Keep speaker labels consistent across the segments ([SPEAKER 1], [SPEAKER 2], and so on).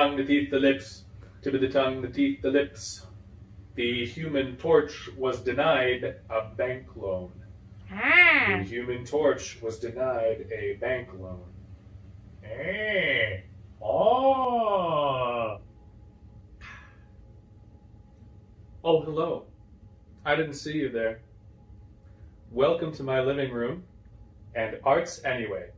[SPEAKER 1] tongue, the teeth, the lips. Tip of the tongue, the teeth, the lips. The Human Torch was denied a bank loan. The Human Torch was denied a bank loan. Oh, hello. I didn't see you there. Welcome to my living room and Arts Anyway.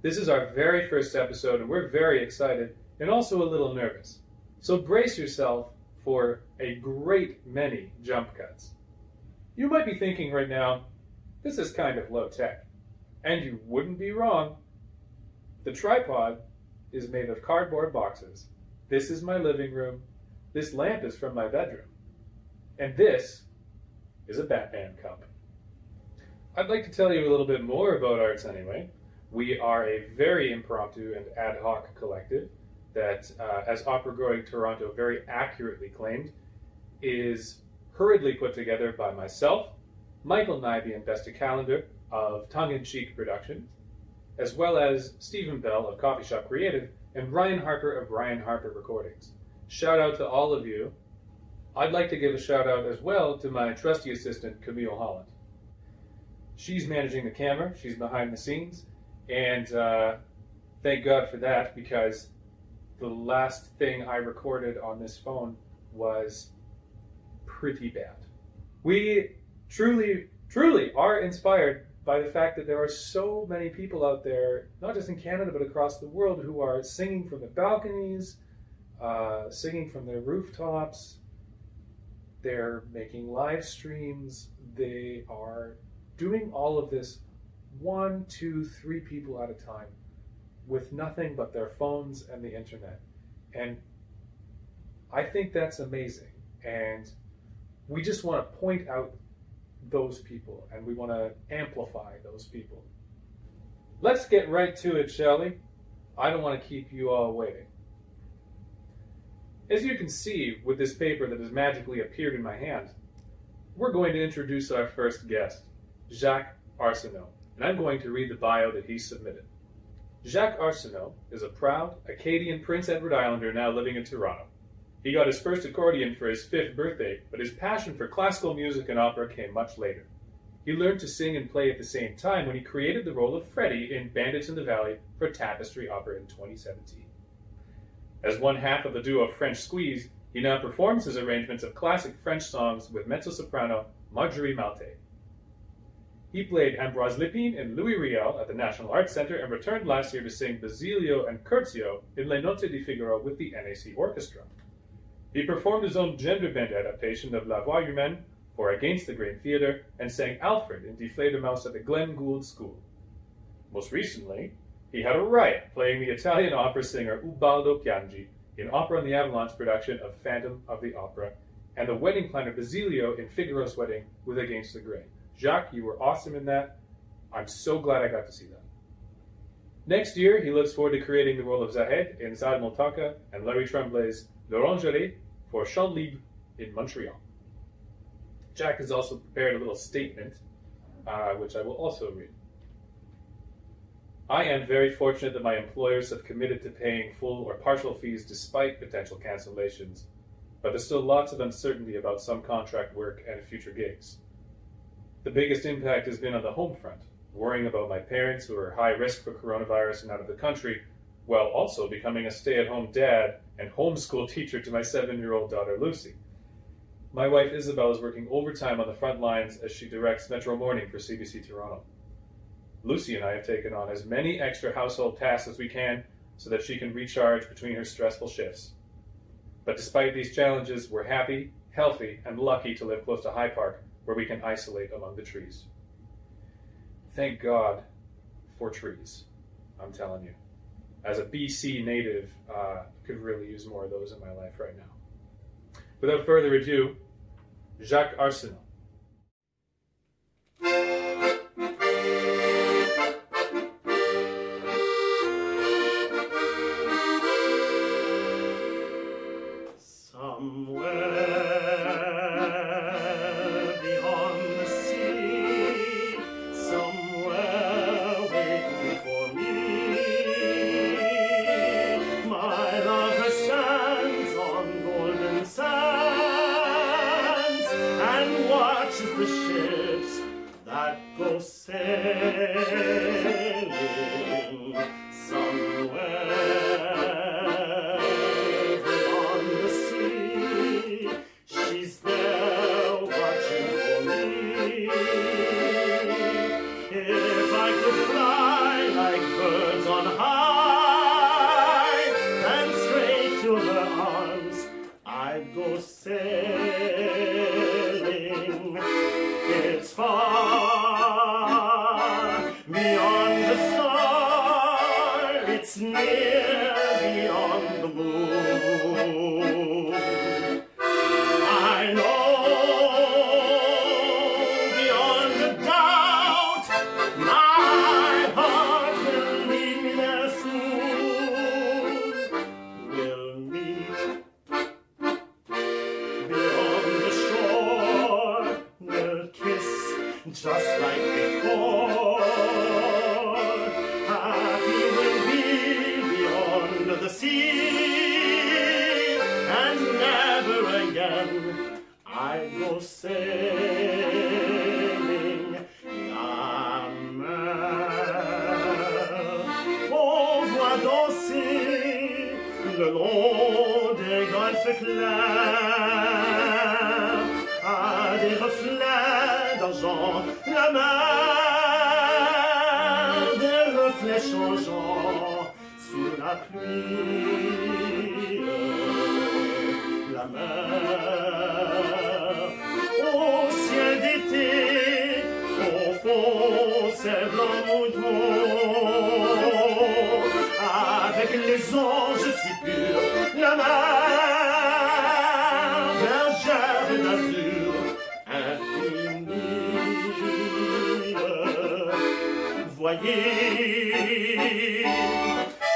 [SPEAKER 1] This is our very first episode, and we're very excited and also a little nervous. So brace yourself for a great many jump cuts. You might be thinking right now, this is kind of low tech. And you wouldn't be wrong. The tripod is made of cardboard boxes. This is my living room. This lamp is from my bedroom. And this is a Batman cup. I'd like to tell you a little bit more about Arts Anyway. We are a very impromptu and ad hoc collective that, as Opera Growing Toronto very accurately claimed, is hurriedly put together by myself, Michael Nyby and Besta Calendar of Tongue in Cheek Productions, as well as Stephen Bell of Coffee Shop Creative and Ryan Harper of Ryan Harper Recordings. Shout out to all of you. I'd like to give a shout out as well to my trusty assistant, Camille Holland. She's managing the camera, she's behind the scenes, and thank God for that, because the last thing I recorded on this phone was pretty bad. We truly are inspired by the fact that there are so many people out there, not just in Canada but across the world, who are singing from the balconies, singing from their rooftops. They're making live streams. They are doing all of this 1, 2, 3 people at a time with nothing but their phones and the internet. And I think that's amazing. And we just want to point out those people, and we want to amplify those people. Let's get right to it, shall we? I don't want to keep you all waiting. As you can see with this paper that has magically appeared in my hand, we're going to introduce our first guest, Jacques Arsenault, and I'm going to read the bio that he submitted. Jacques Arsenault is a proud Acadian Prince Edward Islander now living in Toronto. He got his first accordion for his 5th birthday, but his passion for classical music and opera came much later. He learned to sing and play at the same time when he created the role of Freddie in Bandits in the Valley for Tapestry Opera in 2017. As one half of the duo French Squeeze, he now performs his arrangements of classic French songs with mezzo-soprano Marjorie Malte. He played Ambroise Lépine in Louis Riel at the National Arts Centre and returned last year to sing Basilio and Curzio in Le Notte di Figaro with the NAC Orchestra. He performed his own gender bend adaptation of La Voix Humaine for Against the Grain Theatre and sang Alfred in Die Fledermaus at the Glenn Gould School. Most recently, he had a riot playing the Italian opera singer Ubaldo Piangi in Opera on the Avalanche's production of Phantom of the Opera, and the wedding planner Basilio in Figaro's Wedding with Against the Grain. Jacques, you were awesome in that. I'm so glad I got to see that. Next year, he looks forward to creating the role of Zahed in Zad Montaka and Larry Tremblay's L'Orangerie for Chant Libre in Montreal. Jacques has also prepared a little statement, which I will also read. I am very fortunate that my employers have committed to paying full or partial fees despite potential cancellations, but there's still lots of uncertainty about some contract work and future gigs. The biggest impact has been on the home front, worrying about my parents who are high risk for coronavirus and out of the country, while also becoming a stay-at-home dad and homeschool teacher to my 7-year-old daughter Lucy. My wife Isabel is working overtime on the front lines as she directs Metro Morning for CBC Toronto. Lucy and I have taken on as many extra household tasks as we can so that she can recharge between her stressful shifts. But despite these challenges, we're happy, healthy, and lucky to live close to High Park, where we can isolate among the trees. Thank God for trees, I'm telling you. As a BC native, could really use more of those in my life right now. Without further ado, Jacques Arsenault.
[SPEAKER 2] My love has I'd go sailing. It's far beyond the star, it's near beyond the moon. I know beyond a doubt my heart will lead me there soon. We'll meet beyond the shore, we'll kiss just like before. Happy we'll be beyond the sea, and never again I go sailing la mer. On voit danser le long des golfes clairs à des reflets d'argent la mer, des reflets changeants sous la pluie. La mer au ciel d'été confond ses blancs moutons avec les anges si purs. La mer bergère d'azur infinie. Voyez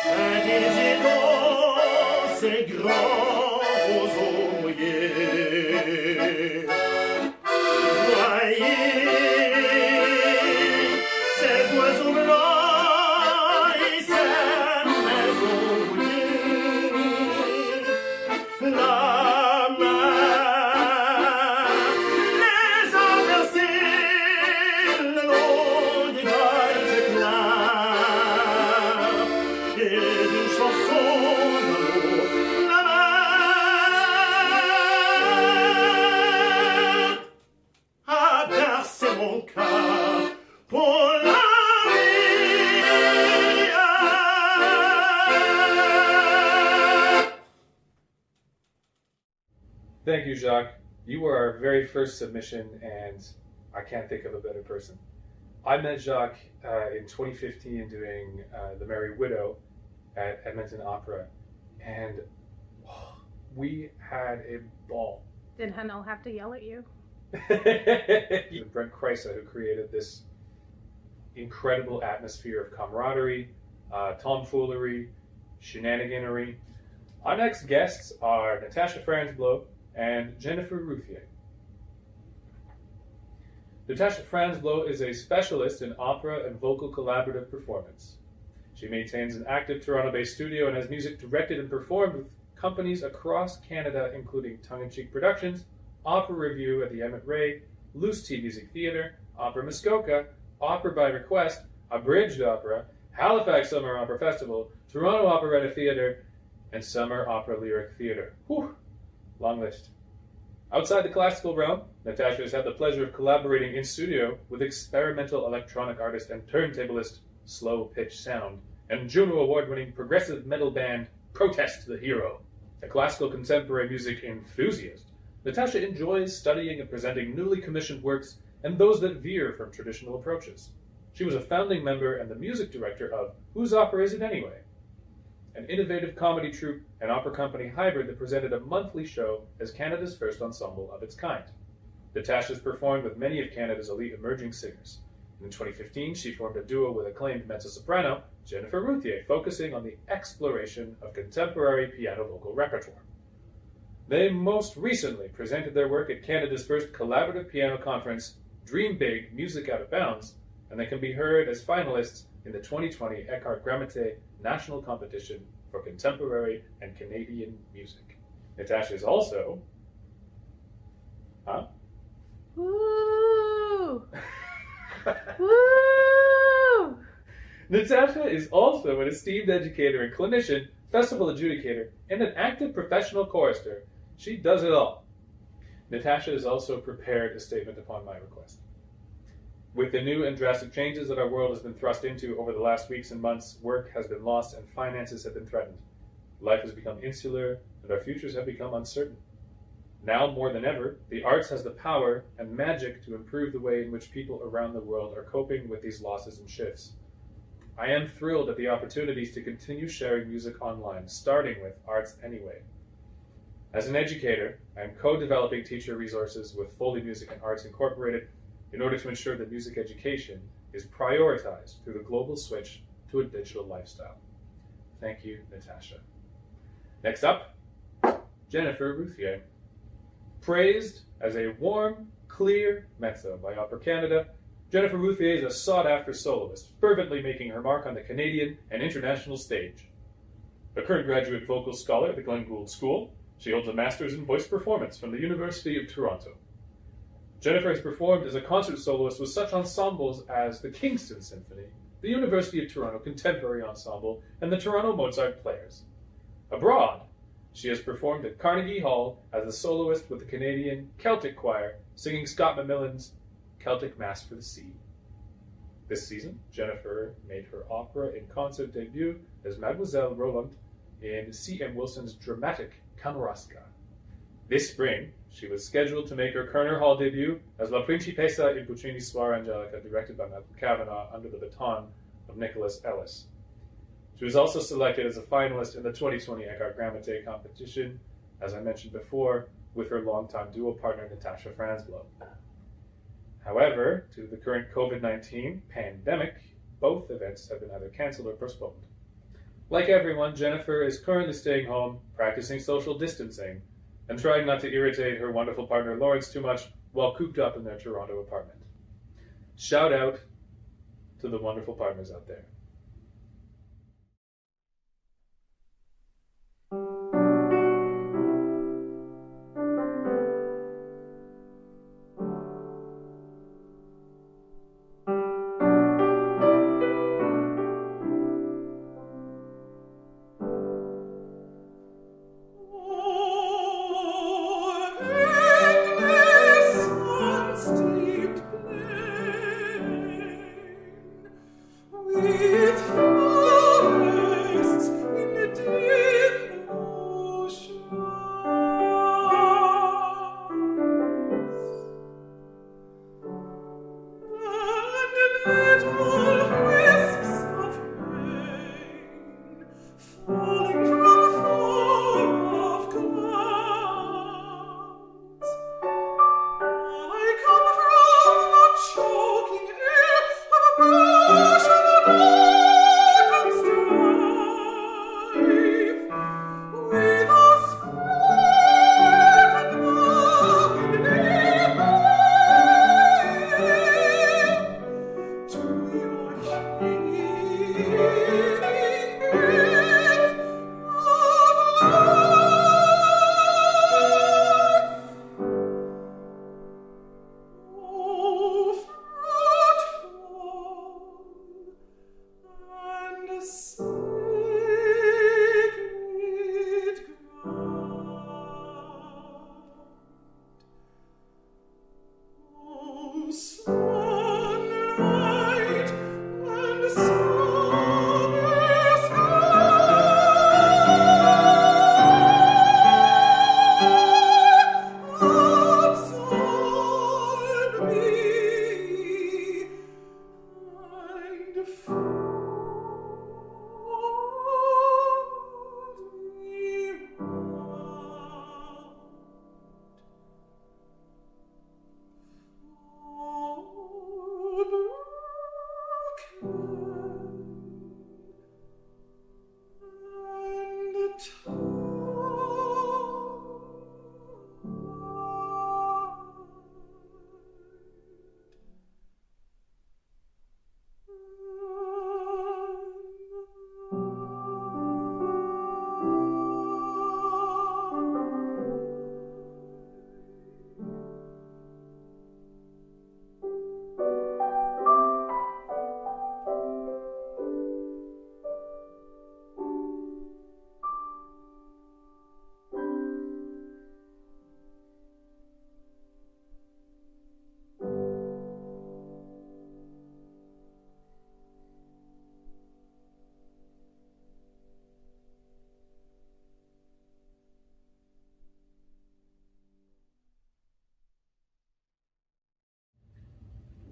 [SPEAKER 2] un désir dans ces grands roseaux mouillés. Voyez ces oiseaux blancs et ces maisons mouillées. La mer les a bercés le long des golfes clairs et d'une chanson d'amour. La mer a bercé mon cœur pour la vie.
[SPEAKER 1] Thank you, Jacques. You were our very first submission, and I can't think of a better person. I met Jacques in 2015 doing The Merry Widow at Edmonton Opera, and we had a ball.
[SPEAKER 3] Did Hanel have to yell at you?
[SPEAKER 1] Brent Kreisa, who created this incredible atmosphere of camaraderie, tomfoolery, shenaniganery. Our next guests are Natasha Fransblow and Jennifer Routhier. Natasha Fransblow is a specialist in opera and vocal collaborative performance. She maintains an active Toronto-based studio and has music directed and performed with companies across Canada, including Tongue-in-Cheek Productions, Opera Review at the Emmett Ray, Loose Tea Music Theatre, Opera Muskoka, Opera by Request, Abridged Opera, Halifax Summer Opera Festival, Toronto Operetta Theatre, and Summer Opera Lyric Theatre. Whew, long list. Outside the classical realm, Natasha has had the pleasure of collaborating in studio with experimental electronic artist and turntablist Slow Pitch Sound and Juno Award-winning progressive metal band Protest the Hero. A classical contemporary music enthusiast, Natasha enjoys studying and presenting newly commissioned works and those that veer from traditional approaches. She was a founding member and the music director of Whose Opera Is It Anyway?, an innovative comedy troupe and opera company hybrid that presented a monthly show as Canada's first ensemble of its kind. Natasha has performed with many of Canada's elite emerging singers. In 2015, she formed a duo with acclaimed mezzo-soprano Jennifer Routhier, focusing on the exploration of contemporary piano vocal repertoire. They most recently presented their work at Canada's first collaborative piano conference, Dream Big, Music Out of Bounds, and they can be heard as finalists in the 2020 Eckhart Grammaté National Competition for Contemporary and Canadian Music. Natasha is also... Huh?
[SPEAKER 3] Woo! Woo!
[SPEAKER 1] Natasha is also an esteemed educator and clinician, festival adjudicator, and an active professional chorister. She does it all. Natasha has also prepared a statement upon my request. With the new and drastic changes that our world has been thrust into over the last weeks and months, work has been lost and finances have been threatened. Life has become insular and our futures have become uncertain. Now more than ever, the arts has the power and magic to improve the way in which people around the world are coping with these losses and shifts. I am thrilled at the opportunities to continue sharing music online, starting with Arts Anyway. As an educator, I am co-developing teacher resources with Foley Music and Arts Incorporated in order to ensure that music education is prioritized through the global switch to a digital lifestyle. Thank you, Natasha. Next up, Jennifer Routhier. Praised as a warm, clear mezzo by Opera Canada, Jennifer Routhier is a sought-after soloist, fervently making her mark on the Canadian and international stage. A current graduate vocal scholar at the Glenn Gould School, she holds a master's in voice performance from the University of Toronto. Jennifer has performed as a concert soloist with such ensembles as the Kingston Symphony, the University of Toronto Contemporary Ensemble, and the Toronto Mozart Players. Abroad, she has performed at Carnegie Hall as a soloist with the Canadian Celtic Choir, singing Scott McMillan's Celtic Mass for the Sea. This season, Jennifer made her opera in concert debut as Mademoiselle Roland in C.M. Wilson's dramatic Kamouraska. This spring, she was scheduled to make her Kerner Hall debut as La Principessa in Puccini's Suor Angelica, directed by Malcolm Cavanaugh under the baton of Nichols Ellis. She was also selected as a finalist in the 2020 Eckhart Grammatik competition, as I mentioned before, with her longtime duo partner Natasha Fransblow. However, due to the current COVID-19 pandemic, both events have been either cancelled or postponed. Like everyone, Jennifer is currently staying home, practicing social distancing, and trying not to irritate her wonderful partner Lawrence too much while cooped up in their Toronto apartment. Shout out to the wonderful partners out there.
[SPEAKER 2] We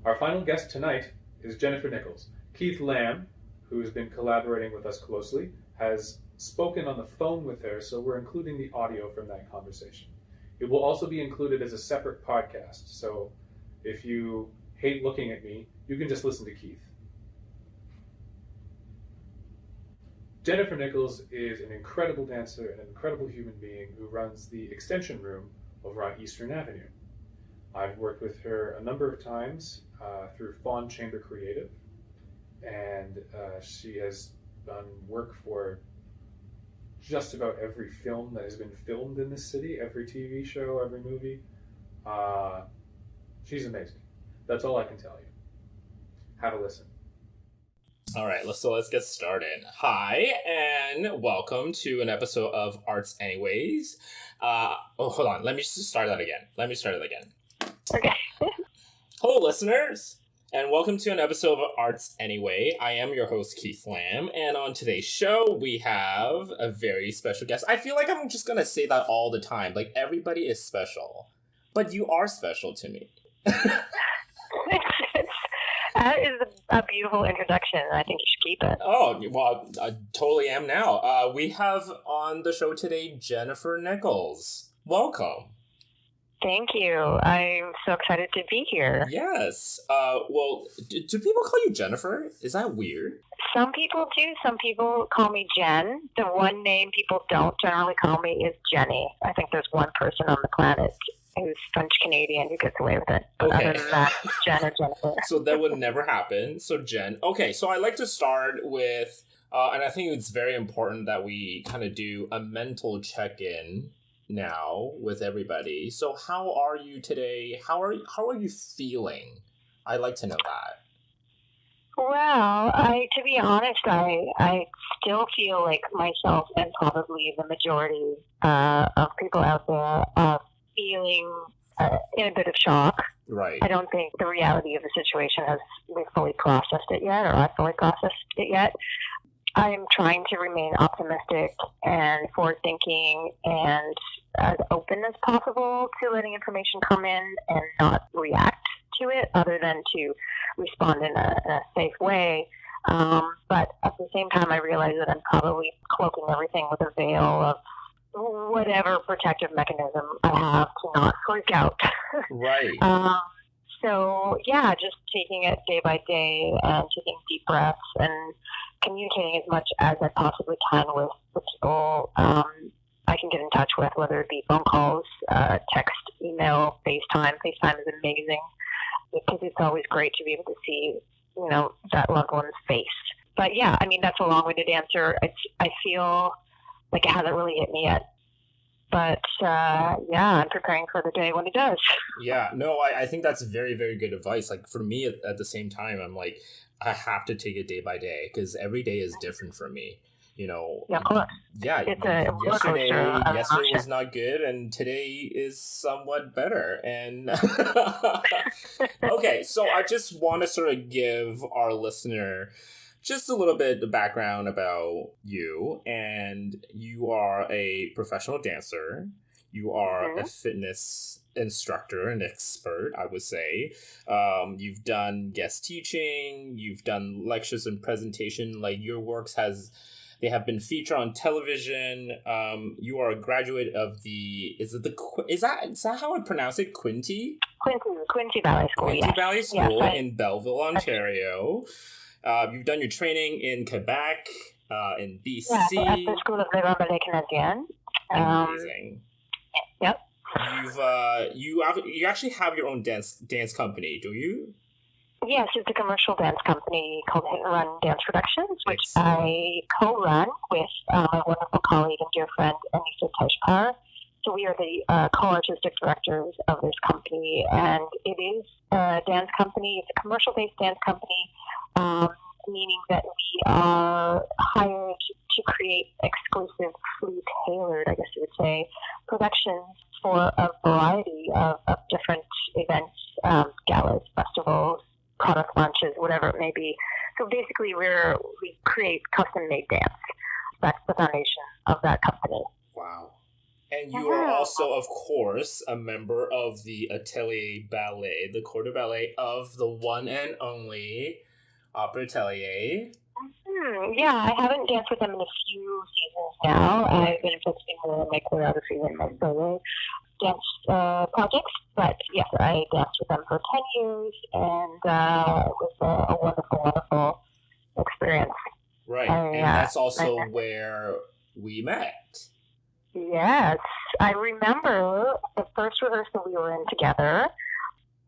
[SPEAKER 1] Our final guest tonight is Jennifer Nichols. Keith Lamb, who has been collaborating with us closely, has spoken on the phone with her, so we're including the audio from that conversation. It will also be included as a separate podcast, so if you hate looking at me, you can just listen to Keith. Jennifer Nichols is an incredible dancer and an incredible human being who runs the extension room over on Eastern Avenue. I've worked with her a number of times through Fawn Chamber Creative, and she has done work for just about every film that has been filmed in this city, every TV show, every movie. She's amazing. That's all I can tell you. Have a listen.
[SPEAKER 4] All right, let's get started. Hi, and welcome to an episode of Arts Anyways. Hold on. Let me just start that again.
[SPEAKER 5] Okay.
[SPEAKER 4] Hello, listeners, and welcome to an episode of Arts Anyway. I am your host, Keith Lamb, and on today's show, we have a very special guest. I feel like I'm just going to say that all the time. Like, everybody is special, but you are special to me.
[SPEAKER 5] That is a beautiful introduction. I think you should keep it.
[SPEAKER 4] Oh, well, I totally am now. We have on the show today Jennifer Nichols. Welcome.
[SPEAKER 5] Thank you. I'm so excited to be here.
[SPEAKER 4] Yes. Well, do people call you Jennifer? Is that weird?
[SPEAKER 5] Some people do. Some people call me Jen. The one name people don't generally call me is Jenny. I think there's one person on the planet who's French-Canadian who gets away with it. But
[SPEAKER 4] Okay.
[SPEAKER 5] other than that, it's Jen or Jennifer.
[SPEAKER 4] So that would never happen. So Jen. Okay, so I like to start with, and I think it's very important that we kind of do a mental check-in now with everybody. So how are you today? How are you feeling? I'd like to know that.
[SPEAKER 5] Well, to be honest, I still feel like myself and probably the majority of people out there are feeling in a bit of shock.
[SPEAKER 4] Right.
[SPEAKER 5] I don't think the reality of the situation we've fully processed it yet, or I've fully processed it yet. I'm trying to remain optimistic and forward-thinking and as open as possible to letting information come in and not react to it other than to respond in a safe way. But at the same time, I realize that I'm probably cloaking everything with a veil of whatever protective mechanism I have to not freak out.
[SPEAKER 4] Right.
[SPEAKER 5] So, yeah, just taking it day by day and taking deep breaths and communicating as much as I possibly can with the people I can get in touch with, whether it be phone calls, text, email, FaceTime. FaceTime is amazing because it's always great to be able to see, that loved one's face. But, yeah, I mean, that's a long-winded answer. I feel like it hasn't really hit me yet. But, I'm preparing for the day when it does.
[SPEAKER 4] Yeah, no, I think that's very, very good advice. Like, for me, at the same time, I'm like, I have to take it day by day because every day is different for me.
[SPEAKER 5] Yeah, of course.
[SPEAKER 4] Yeah,
[SPEAKER 5] It's a roller coaster of
[SPEAKER 4] yesterday was
[SPEAKER 5] emotion.
[SPEAKER 4] not good, and today is somewhat better. And okay, so I just want to sort of give our listener just a little bit of background about you. And you are a professional dancer. You are a fitness instructor and expert, I would say. You've done guest teaching. You've done lectures and presentation. Like, your works they have been featured on television. You are a graduate of is that how I pronounce it? Quinte
[SPEAKER 5] Valley School,
[SPEAKER 4] Quinte
[SPEAKER 5] yes.
[SPEAKER 4] Valley School
[SPEAKER 5] Yes,
[SPEAKER 4] in Belleville, Ontario. You've done your training in Quebec, in BC.
[SPEAKER 5] Yeah, at the School of Les Ballet Canadiens.
[SPEAKER 4] Amazing.
[SPEAKER 5] Yep.
[SPEAKER 4] You actually have your own dance company, do you?
[SPEAKER 5] Yes, it's a commercial dance company called Hit and Run Dance Productions, which
[SPEAKER 4] Excellent.
[SPEAKER 5] I co-run with my wonderful colleague and dear friend, Anissa Tejpar. So we are the co-artistic directors of this company, and it is a dance company. It's a commercial-based dance company, meaning that we are hired to create exclusively tailored, I guess you would say, productions for a variety of different events, galas, festivals, product launches, whatever it may be. So basically, we create custom-made dance. That's the foundation of that company.
[SPEAKER 4] Wow. And you are also, of course, a member of the Atelier Ballet, the corps de ballet of the one and only Opera Atelier.
[SPEAKER 5] Yeah, I haven't danced with them in a few seasons now. I've been focusing more on my choreography and my solo dance projects. But yes, I danced with them for 10 years, and it was a wonderful, wonderful experience.
[SPEAKER 4] Right, and that's also where we met.
[SPEAKER 5] Yes, I remember the first rehearsal we were in together.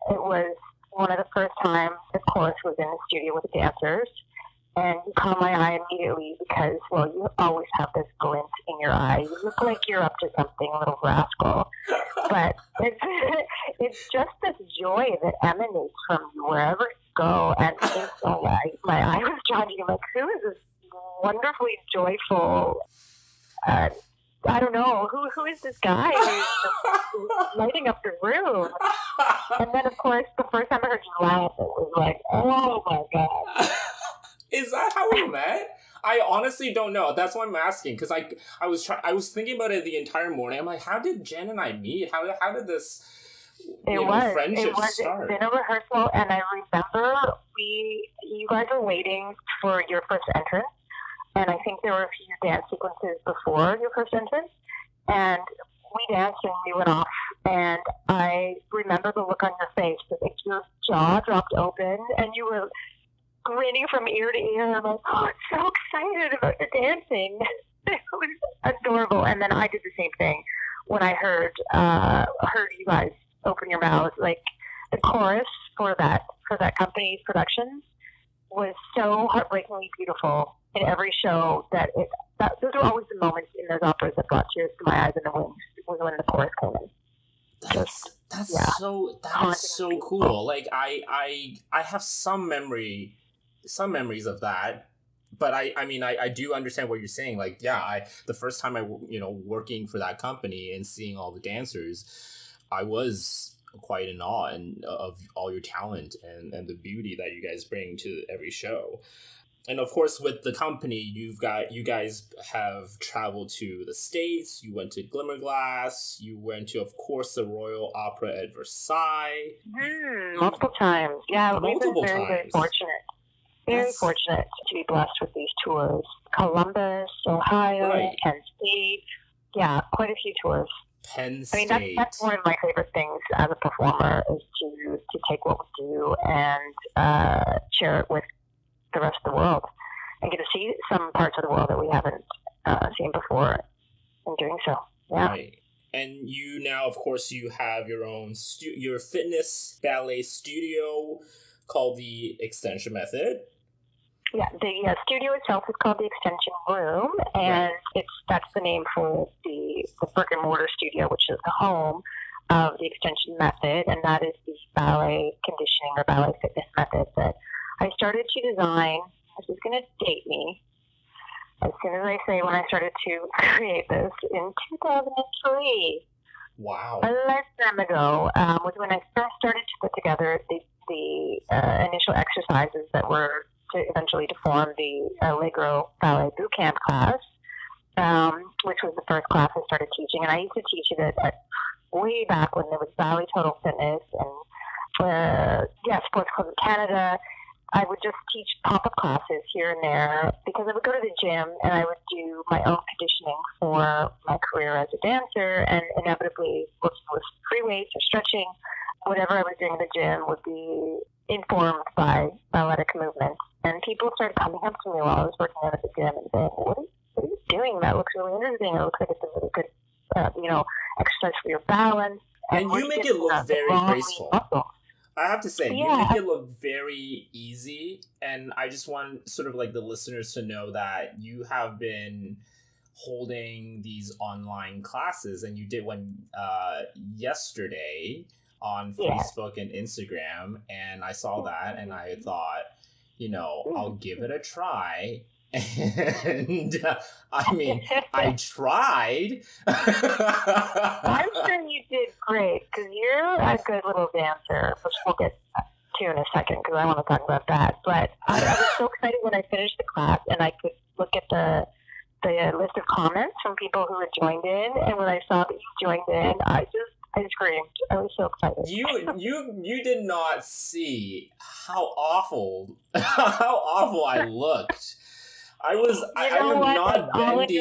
[SPEAKER 5] It was one of the first times the chorus was in the studio with the dancers. And you caught my eye immediately because, well, you always have this glint in your eye. You look like you're up to something, little rascal. But it's just this joy that emanates from you wherever you go. And so my eye was drawn to you, like, who is this wonderfully joyful, I don't know, who is this guy who's lighting up the room? And then, of course, the first time I heard you laugh, it was like, oh my God.
[SPEAKER 4] Is that how we met? I honestly don't know. That's why I'm asking, because I was thinking about it the entire morning. I'm like, how did Jen and I meet? How did this friendship start?
[SPEAKER 5] It was in a rehearsal, and I remember you guys were waiting for your first entrance, and I think there were a few dance sequences before your first entrance, and we danced and we went off, and I remember the look on your face, like your jaw dropped open, and you were grinning from ear to ear. I'm like, oh, I'm so excited about the dancing. It was adorable. And then I did the same thing when I heard you guys open your mouths. Like the chorus for that company's production was so heartbreakingly beautiful in every show that those were always the moments in those operas that brought tears to my eyes in the wings. Was when the chorus came in.
[SPEAKER 4] That is so cool. Like I have some memories of that, but I do understand what you're saying. Like, yeah, the first time I working for that company and seeing all the dancers, I was quite in awe of all your talent and the beauty that you guys bring to every show. And of course, with the company, you guys have traveled to the States. You went to Glimmerglass. You went to, of course, the Royal Opera at Versailles.
[SPEAKER 5] Multiple times. Yeah, we've been very,
[SPEAKER 4] times.
[SPEAKER 5] very fortunate. Very fortunate to be blessed with these tours. Columbus, Ohio,
[SPEAKER 4] right.
[SPEAKER 5] Penn State. Yeah, quite a few tours.
[SPEAKER 4] Penn State.
[SPEAKER 5] I mean, that's one of my favorite things as a performer is to take what we do and share it with the rest of the world and get to see some parts of the world that we haven't seen before in doing so. Yeah.
[SPEAKER 4] Right. And you now, of course, you have your own your fitness ballet studio called the Extension Method.
[SPEAKER 5] Yeah, the studio itself is called the Extension Room, and that's the name for the brick and mortar studio, which is the home of the Extension Method, and that is the ballet conditioning or ballet fitness method that I started to design. This is going to date me. As soon as I say when I started to create this in 2003.
[SPEAKER 4] Wow.
[SPEAKER 5] A lifetime ago was when I first started to put together the initial exercises that were to eventually to form the Allegro Ballet Bootcamp class, which was the first class I started teaching. And I used to teach it at way back when there was Ballet Total Fitness and Sports Club of Canada. I would just teach pop-up classes here and there because I would go to the gym and I would do my own conditioning for my career as a dancer, and inevitably working with free weights or stretching. Whatever I was doing in the gym would be informed by balletic movement. And people started coming up to me while I was working out at the gym and saying, what are you doing? That looks really interesting. It looks like it's a really good, exercise for your balance.
[SPEAKER 4] And you make it look very graceful. I have to say, you make it look very easy, and I just want sort of like the listeners to know that you have been holding these online classes, and you did one yesterday on Facebook and Instagram, and I saw that, and I thought, I'll give it a try. And I mean, I tried.
[SPEAKER 5] I'm sure you did great because you're a good little dancer, which we'll get to in a second because I want to talk about that. But I was so excited when I finished the class and I could look at the the list of comments from people who had joined in, and when I saw that you joined in, I screamed. I was so excited.
[SPEAKER 4] You did not see how awful I looked. I am not bendy.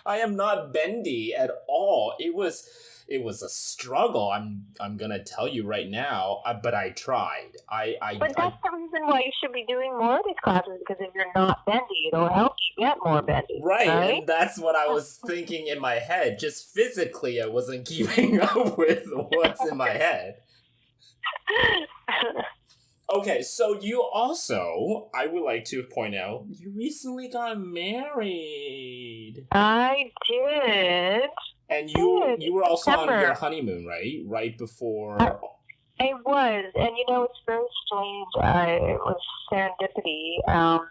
[SPEAKER 4] I am not bendy at all. It was a struggle. I'm gonna tell you right now. But I tried.
[SPEAKER 5] But that's the reason why you should be doing more of these classes, because if you're not bendy, it'll help you get more bendy.
[SPEAKER 4] Right, and that's what I was thinking in my head. Just physically, I wasn't keeping up with what's in my head. Okay, so you also, I would like to point out, you recently got married.
[SPEAKER 5] I did.
[SPEAKER 4] And you were also
[SPEAKER 5] September.
[SPEAKER 4] on your honeymoon, right? Right before...
[SPEAKER 5] I was, and it's very strange. It was serendipity, and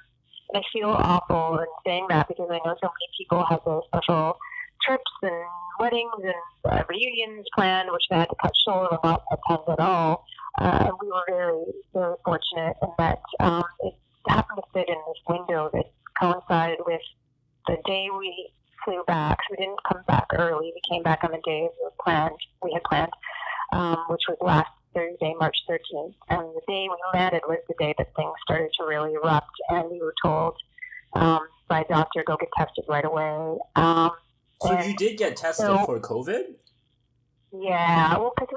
[SPEAKER 5] I feel awful in saying that because I know so many people have their special trips and weddings and reunions planned, which they had to cut short or not attend at all. And we were very, very fortunate in that it happened to fit in this window that coincided with the day we flew back. So we didn't come back early. We came back on the day we had planned, which was last Thursday, March 13th. And the day we landed was the day that things started to really erupt, and we were told by a doctor, go get tested right away.
[SPEAKER 4] So you did get tested for COVID?
[SPEAKER 5] Yeah, well, because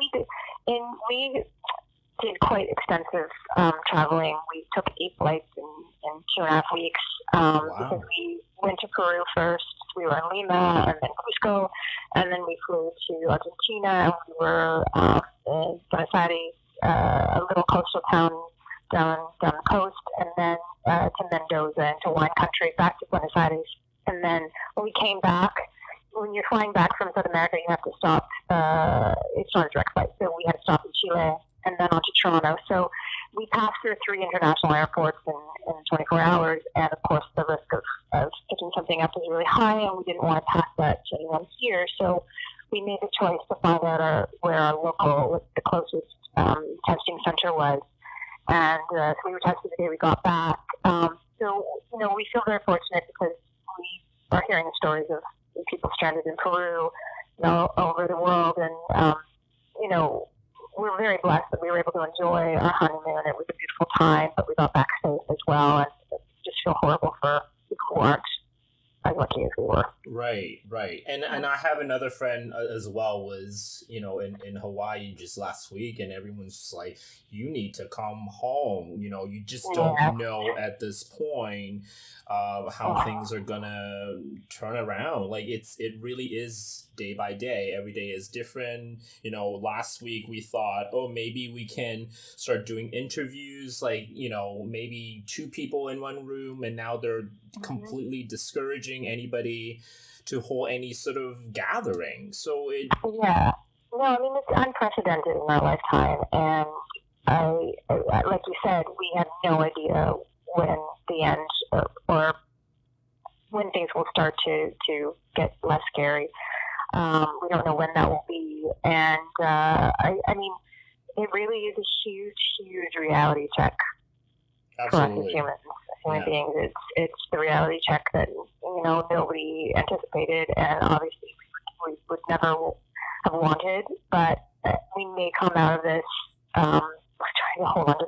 [SPEAKER 5] we did quite extensive traveling. We took 8 flights in 2.5 weeks because we went to Peru first. We were in Lima and then Cusco, and then we flew to Argentina, and we were in Buenos Aires, a little coastal town down the coast, and then to Mendoza, into wine country, back to Buenos Aires. And then when we came back, when you're flying back from South America, you have to stop. It's not a direct flight, so we had to stop in Chile and then on to Toronto. So we passed through 3 international airports in 24 hours, and of course the risk of picking something up is really high, and we didn't want to pass that to anyone here. So we made the choice to find out where our local, the closest testing center was. And so we were tested the day we got back. So, we feel very fortunate because we are hearing the stories of people stranded in Peru, all over the world. And, we're very blessed that we were able to enjoy our honeymoon. It was a beautiful time, but we got back safe as well. And just feel horrible for people who aren't as lucky as we were.
[SPEAKER 4] Right. And I have another friend as well, was, in Hawaii just last week, and everyone's just like, you need to come home. You just don't know at this point how things are gonna turn around. Like it really is day by day. Every day is different. Last week we thought, maybe we can start doing interviews, like, maybe 2 people in one room, and now they're completely discouraging anybody to hold any sort of gathering. So it's
[SPEAKER 5] unprecedented in our lifetime, and I like you said, we have no idea when the end or when things will start to get less scary. We don't know when that will be, and it really is a huge reality check.
[SPEAKER 4] Absolutely.
[SPEAKER 5] For us as human beings. It's the reality check that nobody anticipated, and obviously we would never have wanted. But we may come out of this. We're trying to hold on to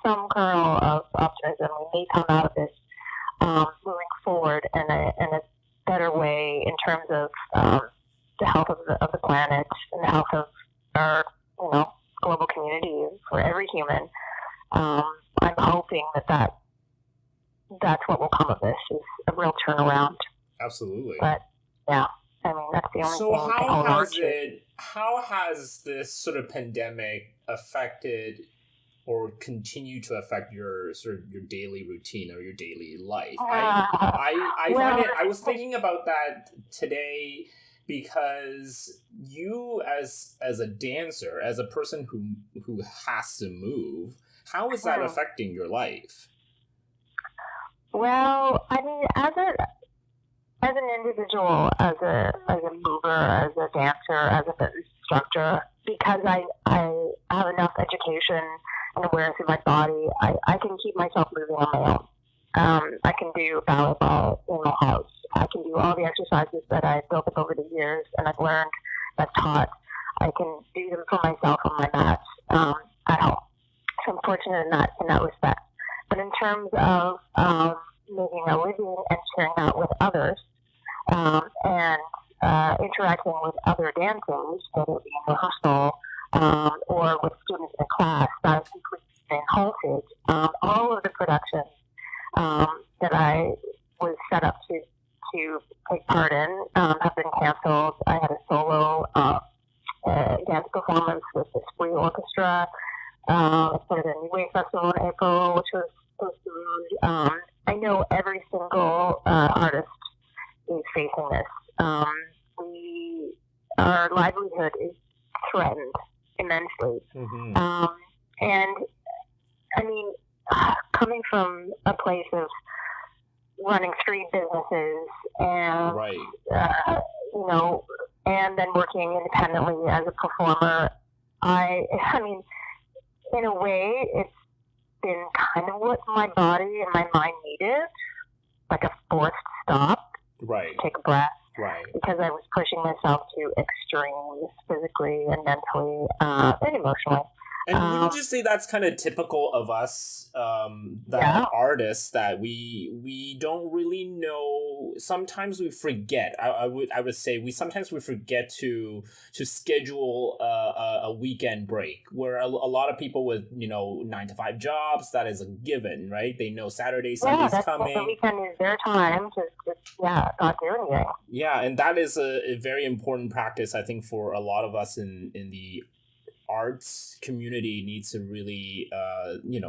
[SPEAKER 5] some kernel of optimism. We may come out of this moving forward in a better way in terms of the health of the planet and the health of our global community for every human. I'm hoping that's what will come of this, is a real turnaround.
[SPEAKER 4] Absolutely.
[SPEAKER 5] But that's the only
[SPEAKER 4] so
[SPEAKER 5] thing.
[SPEAKER 4] how has this sort of pandemic affected or continue to affect your daily routine or your daily life? I was thinking about that today, because you as a dancer, as a person who has to move, how is that affecting your life?
[SPEAKER 5] Well, as an individual, as a mover, as a dancer, as a fitness instructor, because I have enough education and awareness in my body, I can keep myself moving on my own. I can do volleyball in my house. I can do all the exercises that I've built up over the years and I've learned, I've taught. I can do them for myself on my mats at home. So I'm fortunate in that respect. But in terms of making a living and sharing that with others and interacting with other dancers, whether it be in rehearsal or with students in class, that is completely been halted. All of the productions that I was set up to take part in have been canceled. I had a solo dance performance with the Spree Orchestra. I started a New Wave Festival in April, which was supposed to be. I know every single artist is facing this. Our livelihood is threatened immensely.
[SPEAKER 4] Mm-hmm.
[SPEAKER 5] And I mean, coming from a place of running street businesses and,
[SPEAKER 4] Right.
[SPEAKER 5] and then working independently as a performer, I mean, in a way, it's been kind of what my body and my mind needed, like a forced stop,
[SPEAKER 4] Right.
[SPEAKER 5] take a breath,
[SPEAKER 4] Right.
[SPEAKER 5] because I was pushing myself to extremes physically and mentally and emotionally.
[SPEAKER 4] And would you just say that's kind of typical of us, artists, that we don't really know? Sometimes we forget. I would say we forget to schedule a weekend break. Where a lot of people with 9-to-5 jobs, that is a given, right? They know Saturday, Sunday's coming.
[SPEAKER 5] The weekend is their time to not do anything.
[SPEAKER 4] Yeah, and that is a very important practice, I think, for a lot of us in the arts community. Needs to really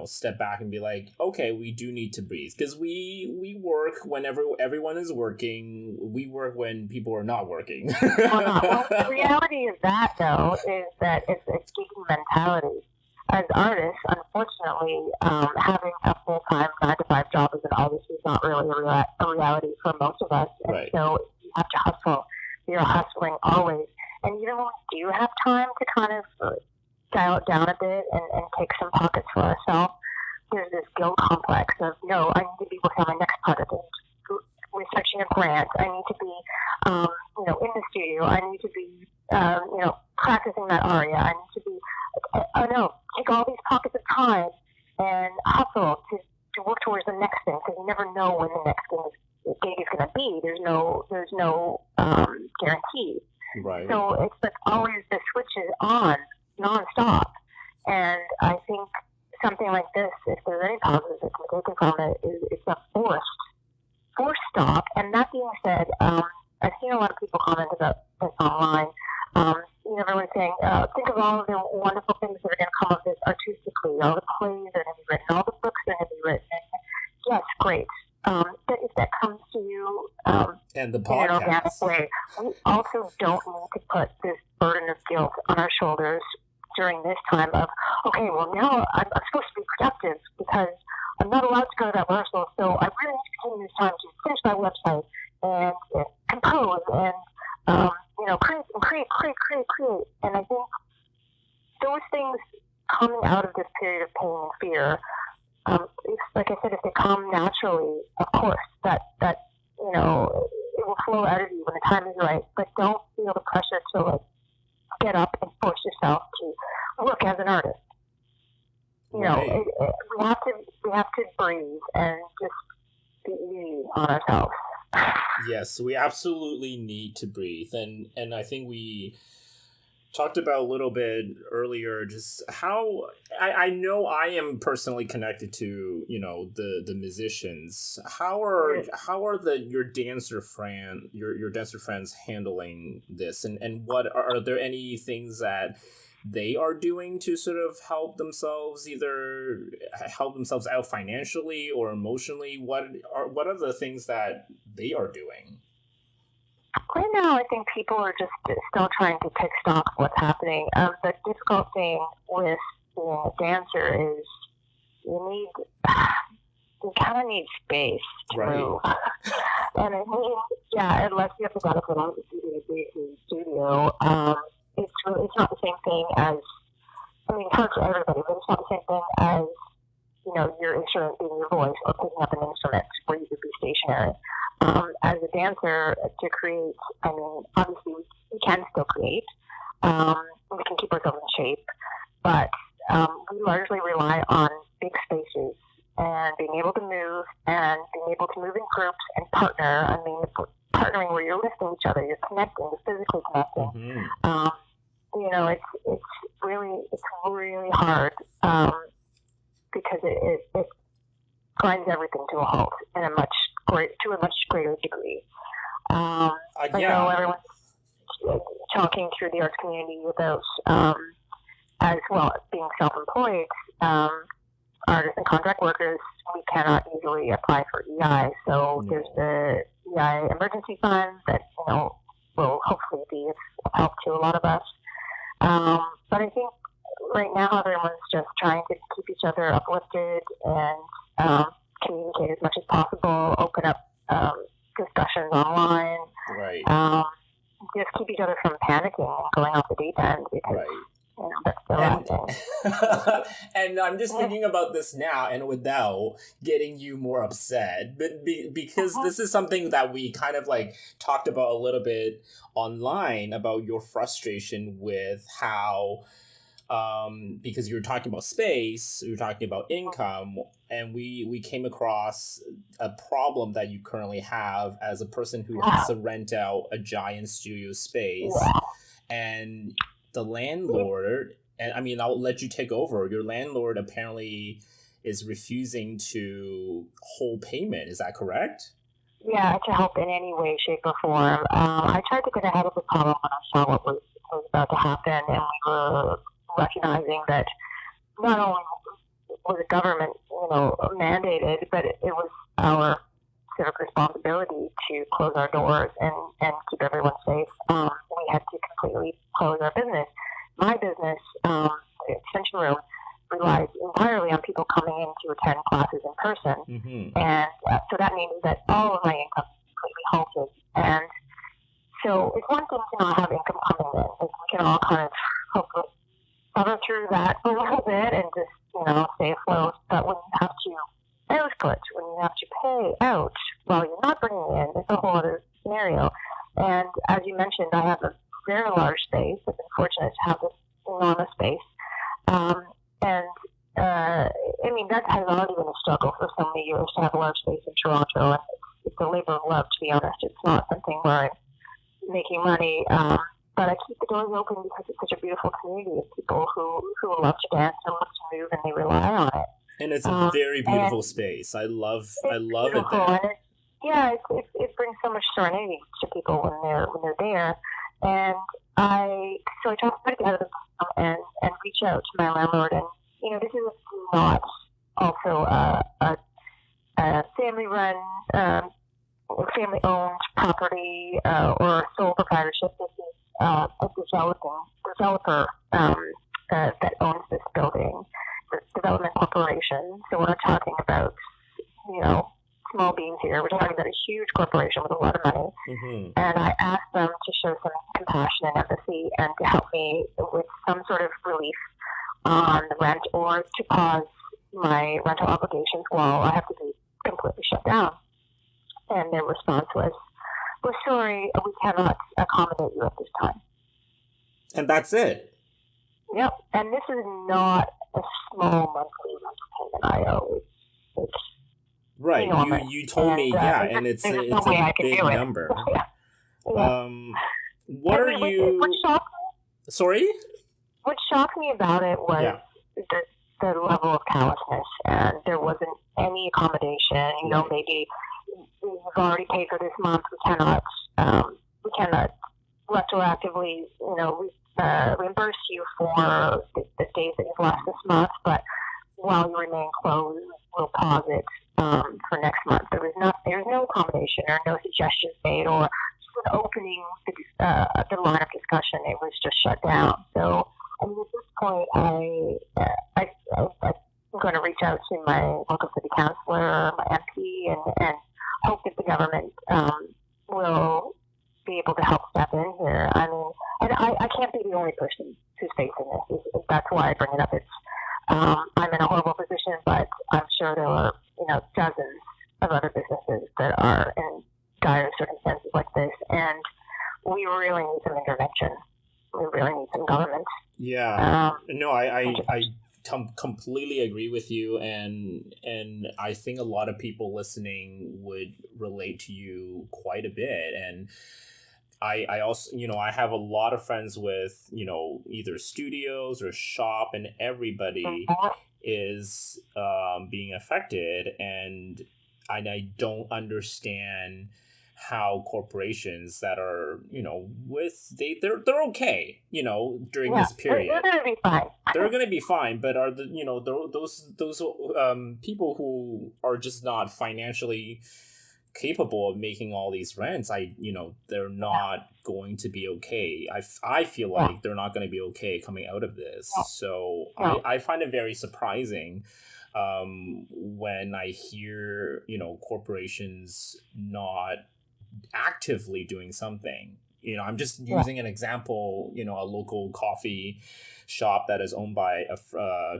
[SPEAKER 4] step back and be like, okay, we do need to breathe, because we work whenever everyone is working. We work when people are not working.
[SPEAKER 5] Well, the reality of that, though, is that it's a gigging mentality. As artists, unfortunately, having a full-time 9-to-5 job as an artist is not really a reality for most of us. And
[SPEAKER 4] Right.
[SPEAKER 5] so you have to hustle. You're hustling always. And even when we do have time to kind of dial it down a bit and take some pockets for ourselves, there's this guilt complex of, no, I need to be working on my next project. I need to be researching a grant. I need to be, in the studio. I need to be, practicing that aria. I need to be, take all these pockets of time and hustle to work towards the next thing, because you never know when the next gig is going to be. There's no guarantee.
[SPEAKER 4] Right.
[SPEAKER 5] So it's like always the switch is on nonstop. And I think something like this, if there's any positives that can be taken from it, is it's a forced stop. And that being said, I've seen a lot of people comment about this online. Everyone's saying, think of all of the wonderful things that are going to come of this artistically, all the plays that are going to be written, all the books that are going to be written. And yes, great. But if that comes to you
[SPEAKER 4] and the
[SPEAKER 5] in an organic
[SPEAKER 4] podcast.
[SPEAKER 5] way, we also don't need to put this burden of guilt on our shoulders during this time of, okay, well, now I'm supposed to be productive because I'm not allowed to go to that rehearsal, so I really need to take this time to finish my website and compose and, create. And I think those things coming out of this period of pain and fear, like I said, if they come naturally, of course, that it will flow out of you when the time is right. But don't feel the pressure to get up and force yourself to work as an artist.
[SPEAKER 4] Right.
[SPEAKER 5] We have to breathe and just be easy on ourselves.
[SPEAKER 4] Yes, we absolutely need to breathe, and I think we talked about a little bit earlier just how I know I am personally connected to the musicians. How are your dancer friends handling this, and what are there any things that they are doing to sort of help themselves out financially or emotionally? What are the things that they are doing?
[SPEAKER 5] Right now, I think people are just still trying to take stock of what's happening. The difficult thing with being a dancer is you kind of need space to move. And I mean, unless you have the benefit of the studio, it's not the same thing as, it's hard for everybody, but it's not the same thing as, your instrument being your voice or picking up an instrument where you could be stationary. As a dancer, to create, I mean, obviously we can still create. We can keep ourselves in shape, but we largely rely on big spaces and being able to move and being able to move in groups and partner. I mean, partnering where you're lifting each other, you're connecting, you're physically connecting.
[SPEAKER 4] Mm-hmm.
[SPEAKER 5] It's really hard because it grinds everything to a halt in a much greater degree. I know everyone's talking through the arts community about as well as being self-employed. Artists and contract workers, we cannot easily apply for EI. So there's the EI emergency fund that will hopefully be of help to a lot of us. But I think right now everyone's just trying to keep each other uplifted and communicate as much as possible, open up discussions online.
[SPEAKER 4] Right.
[SPEAKER 5] Just keep each other from panicking and going off the deep end because that's the last thing.
[SPEAKER 4] And I'm just thinking about this now, and without getting you more upset, but because this is something that we kind of like talked about a little bit online about your frustration with how, because you were talking about space, you were talking about income, and we came across a problem that you currently have as a person who has to rent out a giant studio space, and the landlord, and I mean, I'll let you take over. Your landlord apparently is refusing to hold payment. Is that correct?
[SPEAKER 5] Yeah, to help in any way, shape, or form. I tried to get ahead of the problem when I saw what was about to happen, and we were recognizing that not only was the government, mandated, but it was our civic responsibility to close our doors and keep everyone safe. We had to completely close our business. My business, the extension room, relies entirely on people coming in to attend classes in person.
[SPEAKER 4] Mm-hmm.
[SPEAKER 5] And so that means that all of my income is completely halted. And so it's one thing to not have income coming in. We can all kind of hopefully cover through that a little bit and just, stay afloat. But when you have to output, when you have to pay out while you're not bringing in, it's a whole other scenario. And as you mentioned, I have a very large space. I've been fortunate to have this enormous space. I mean, that has already been a struggle for so many years to have a large space in Toronto. And it's a labor of love, to be honest. It's not something where I'm making money. But I keep the doors open because it's such a beautiful community of people who love to dance and love to move, and they rely on it.
[SPEAKER 4] And it's a very beautiful space. I love it there.
[SPEAKER 5] It brings so much serenity to people when they're there. And I tried to get out of the problem and reach out to my landlord. And this is not also a family-run, family-owned property or sole proprietorship. This is a developer that owns this building, the development corporation. So we're not talking about small beans here. We're talking about a huge corporation with a lot of money.
[SPEAKER 4] Mm-hmm.
[SPEAKER 5] And I asked them to show some compassion and empathy and to help me with some sort of relief on the rent or to pause my rental obligations while I have to be completely shut down. And their response was, "We're sorry, we cannot accommodate you at this time."
[SPEAKER 4] And that's it.
[SPEAKER 5] Yep. And this is not a small monthly rental payment I owe. It's
[SPEAKER 4] right.
[SPEAKER 5] enormous.
[SPEAKER 4] You told me, and it's a big number.
[SPEAKER 5] Yeah.
[SPEAKER 4] What are you?
[SPEAKER 5] What shocked me?
[SPEAKER 4] Sorry?
[SPEAKER 5] What shocked me about it was the level of callousness, and there wasn't any accommodation. Maybe we've already paid for this month. We cannot retroactively, reimburse you for the days that you've lost this month. But while you remain closed, we'll pause it for next month. There was no accommodation or no suggestions made or opening the line of discussion. It was just shut down. So, at this point, I'm going to reach out to my local city councillor, my MP, and hope that the government will be able to help step in here. I mean, and I can't be the only person who's facing this. That's why I bring it up. I'm in a horrible position, but I'm sure there are, dozens of other businesses that are in dire circumstances like this, and we really need some intervention. We really need some government.
[SPEAKER 4] Yeah. No, I completely agree with you, and I think a lot of people listening would relate to you quite a bit. And I also, I have a lot of friends with, either studios or shop, and everybody is being affected, and I don't understand how corporations that are, they're okay, during this period.
[SPEAKER 5] They're going to be fine.
[SPEAKER 4] They're going to be fine, but are the, those people who are just not financially capable of making all these rents, they're not going to be okay. I feel like they're not going to be okay coming out of this. So I find it very surprising when I hear, corporations not actively doing something. I'm just using an example, a local coffee shop that is owned by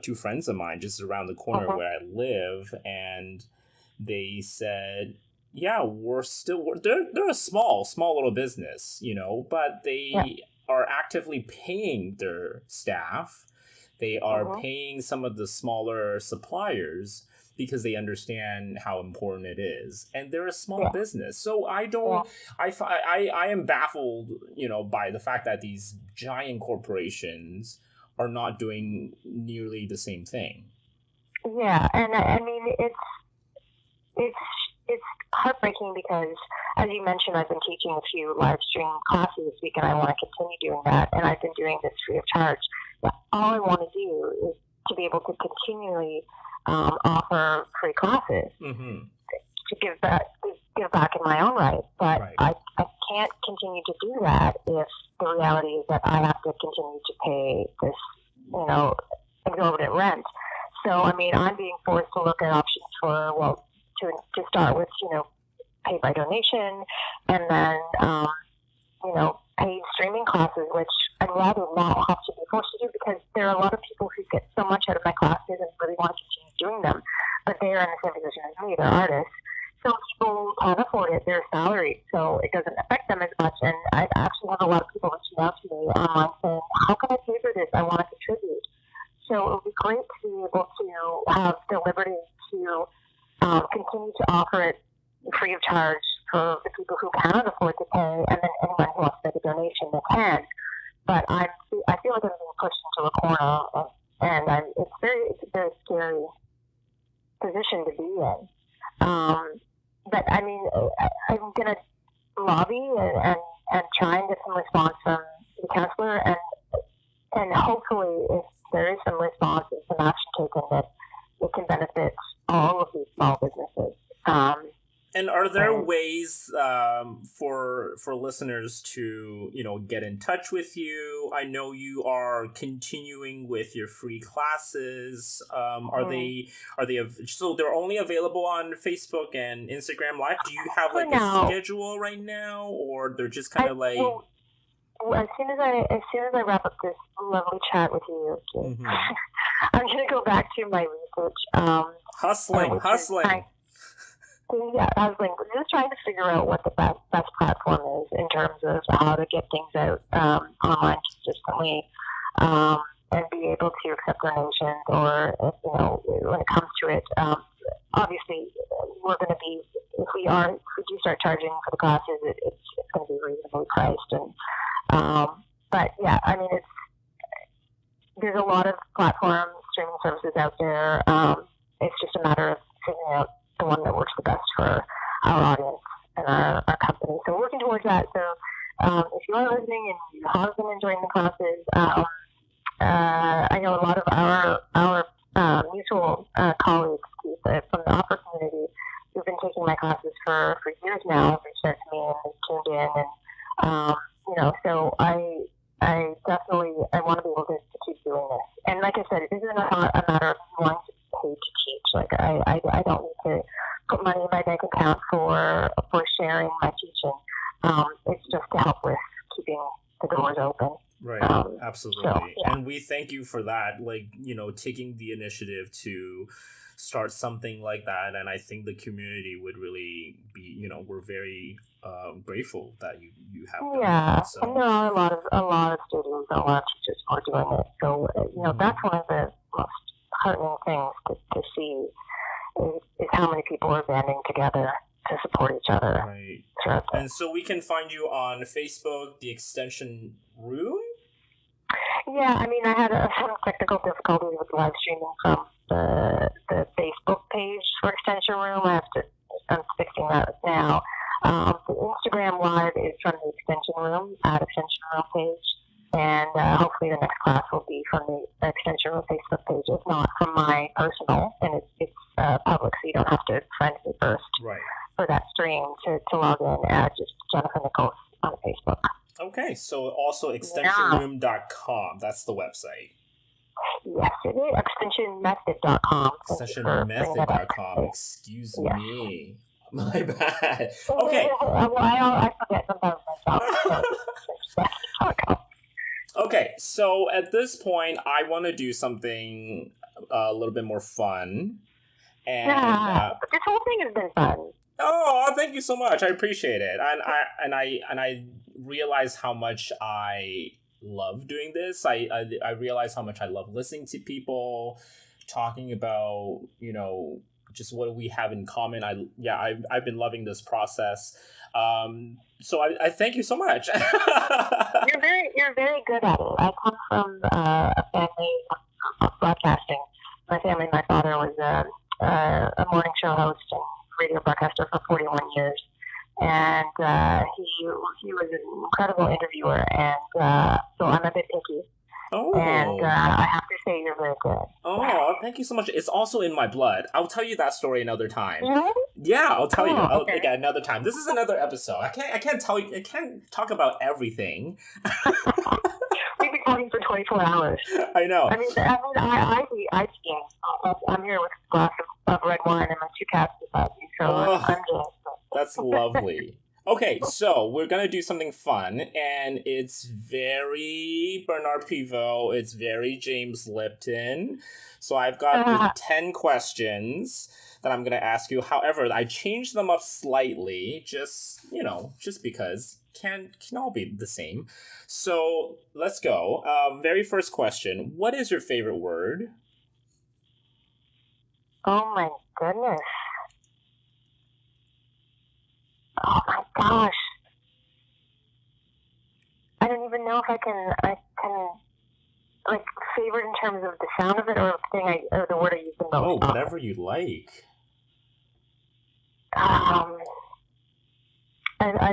[SPEAKER 4] two friends of mine just around the corner where I live, and they said, yeah, they're a small little business, but they are actively paying their staff. They are paying some of the smaller suppliers because they understand how important it is, and they're a small business. So I am baffled, by the fact that these giant corporations are not doing nearly the same thing.
[SPEAKER 5] Yeah, and I mean it's heartbreaking because, as you mentioned, I've been teaching a few live stream classes this week, and I want to continue doing that. And I've been doing this free of charge. But all I want to do is to be able to continually offer free classes to give back in my own right. But I can't continue to do that if the reality is that I have to continue to pay this, exorbitant rent. So, I mean, I'm being forced to look at options for, to start with, paid by donation, and then, paid streaming classes, which I'd rather not have to be forced to do, because there are a lot of people who get so much out of my classes and really want to continue doing them, but they are in the same position as me. They're artists. So people can't afford it. They're salaried, so it doesn't affect them as much. And I actually have a lot of people reaching out to me online saying, how can I pay for this? I want to contribute. So it would be great to be able to have the liberty to continue to offer it free of charge for the people who cannot afford to pay, and then anyone who wants to make a donation that can. But I feel like I'm being pushed into a corner, and it's a very scary position to be in. But I mean, I'm going to lobby and try and get some response from the councillor, and hopefully, if there is some response and some action taken, that it can benefit all of these small businesses.
[SPEAKER 4] And are there ways for listeners to get in touch with you? I know you are continuing with your free classes. Are they so they're only available on Facebook and Instagram Live? Do you have like a schedule right now, or they're just kind of like?
[SPEAKER 5] Well, as soon as I wrap up this lovely chat with you, I'm going to go back to my research.
[SPEAKER 4] Hustling.
[SPEAKER 5] Yeah, I was just trying to figure out what the best platform is in terms of how to get things out online consistently, and be able to accept donations, or when it comes to it. Obviously, we're going to be, if we do start charging for the classes, it's going to be reasonably priced. And but yeah, I mean, there's a lot of platform streaming services out there. It's just a matter of figuring out the one that works the best for our audience and our company. So we're working towards that. So if you are listening and you have been enjoying the classes, I know a lot of our mutual colleagues from the opera community who've been taking my classes for years now have reached out to me and they've tuned in, and so I definitely want to be able to keep doing this. And like I said, this is not a matter of wanting to pay to teach. Like I don't need to put money in my bank account for sharing my teaching. It's just to help with keeping the doors open.
[SPEAKER 4] Right. Absolutely.
[SPEAKER 5] So, yeah.
[SPEAKER 4] And we thank you for that, like, taking the initiative to start something like that. And I think the community would really be, we're very grateful that you have done
[SPEAKER 5] Yeah,
[SPEAKER 4] that. So.
[SPEAKER 5] and there are a lot of students, a lot of teachers who are doing it. So that's one of the most heartening things to see is how many people are banding together to support each other.
[SPEAKER 4] Right.
[SPEAKER 5] Throughout this.
[SPEAKER 4] And so we can find you on Facebook, the Extension Room.
[SPEAKER 5] Yeah, I mean, I had some technical difficulties with live streaming from the Facebook page for Extension Room. I'm fixing that now. The Instagram Live is from the Extension Room at Extension Room page, and hopefully the next class will be from the Extension Room Facebook page. If not, from my personal, and it's public, so you don't have to friend me first for that stream to log in at just Jennifer Nichols on Facebook.
[SPEAKER 4] Okay, so also extensionroom.com. That's the website.
[SPEAKER 5] Yes, it is. Extensionmethod.com.
[SPEAKER 4] Extensionmethod.com. Excuse me. My bad. Okay.
[SPEAKER 5] I forget sometimes myself.
[SPEAKER 4] Okay, so at this point, I want to do something a little bit more fun. And
[SPEAKER 5] this whole thing has been fun.
[SPEAKER 4] Oh, thank you so much. I appreciate it. And I realize how much I love doing this. I realize how much I love listening to people talking about, just what we have in common. I've been loving this process. So I thank you so much.
[SPEAKER 5] You're very good at it. I come from a family of broadcasting. My family, my father was a morning show host and radio broadcaster for 41 years, and he was an incredible interviewer, and so I'm a bit picky.
[SPEAKER 4] Oh.
[SPEAKER 5] And I have to say you're very good.
[SPEAKER 4] Oh, thank you so much. It's also in my blood. I'll tell you that story another time.
[SPEAKER 5] Really?
[SPEAKER 4] Yeah, I'll tell you.
[SPEAKER 5] Okay.
[SPEAKER 4] Again, another time. This is another episode. I can't tell you. I can't talk about everything.
[SPEAKER 5] We've been talking for 24 hours.
[SPEAKER 4] I know.
[SPEAKER 5] I skiing. I'm here with a glass of red wine and my two cats beside me, so I'm just.
[SPEAKER 4] That's lovely. Okay, so we're gonna do something fun, and it's very Bernard Pivot. It's very James Lipton. So I've got 10 questions that I'm gonna ask you. However, I changed them up slightly, just because can all be the same. So let's go. Very first question: what is your favorite word?
[SPEAKER 5] Oh my goodness. Oh my gosh. I don't even know if I can like favorite in terms of the sound of it or the word I use the most.
[SPEAKER 4] Oh, whatever you like.
[SPEAKER 5] I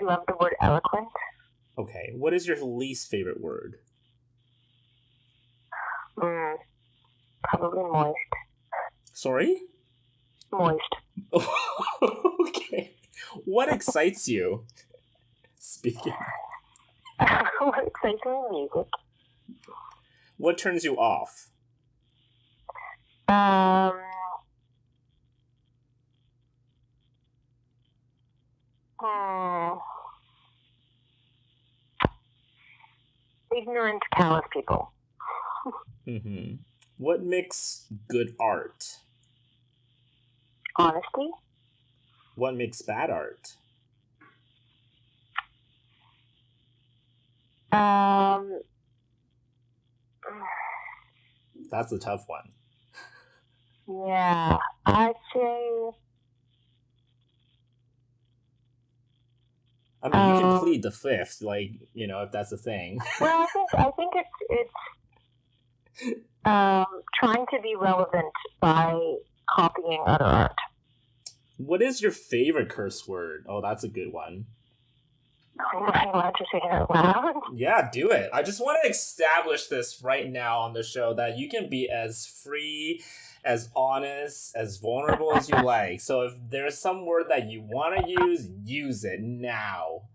[SPEAKER 5] love the word eloquent.
[SPEAKER 4] Okay. What is your least favorite word?
[SPEAKER 5] Probably moist.
[SPEAKER 4] Sorry?
[SPEAKER 5] Moist.
[SPEAKER 4] Okay. What excites you? Speaking.
[SPEAKER 5] What excites me? Music.
[SPEAKER 4] What turns you off?
[SPEAKER 5] Ignorant, callous people.
[SPEAKER 4] Mm-hmm. What makes good art?
[SPEAKER 5] Honesty.
[SPEAKER 4] What makes bad art? That's a tough one.
[SPEAKER 5] Yeah, I'd say.
[SPEAKER 4] I mean, you can plead the fifth, if that's a thing.
[SPEAKER 5] Well, I think it's trying to be relevant by copying other art.
[SPEAKER 4] What is your favorite curse word? Oh, that's a good one.
[SPEAKER 5] Am I allowed to say it out loud?
[SPEAKER 4] Yeah, do it. I just want to establish this right now on the show that you can be as free, as honest, as vulnerable as you like. So if there's some word that you want to use it now.